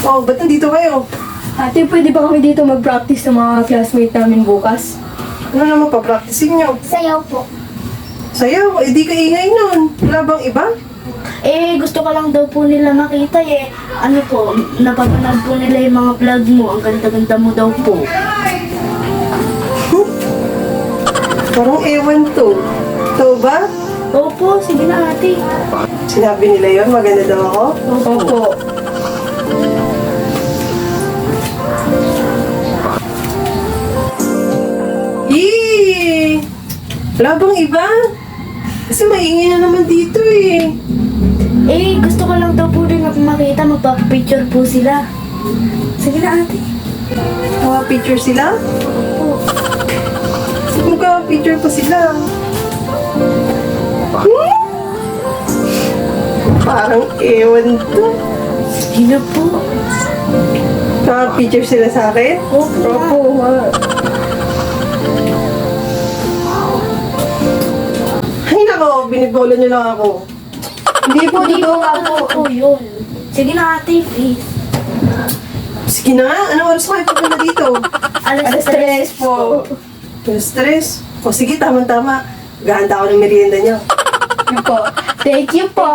Oh, ba't nandito kayo? Ate, pwede ba kami dito mag-practice ng mga classmate namin bukas? Ano naman pa-practicing nyo? Sayaw po. Sayaw, eh di ka ingay nun. Wala bang iba? Gusto ko lang daw po nila makita Ano po, napapanood po nila yung mga vlog mo. Ang ganda-ganda mo daw po. Parang ewan to. To ba? Opo, sige na ate. Sinabi nila yon maganda daw ako? Opo. Yee! Wala bang iba? Kasi maingay na naman dito eh. Gusto ko lang daw po rin makita. Magpapapicture po sila. Sige na ate. Mga picture sila? Magka-picture pa sila. Parang ewan to. Sige na po. Naka-picture sila sa akin? Opo. Opo, Ay nako, binibolo niyo lang ako. Hindi po, Hindi dito po nga ako po. po yun. Sige na ate, please. Sige na nga, anong oras kayo pupunta dito? Alas Stress po. Stress. O sige, tama-tama. Gahanda ako ng merienda niyo. Yun po. Thank you po.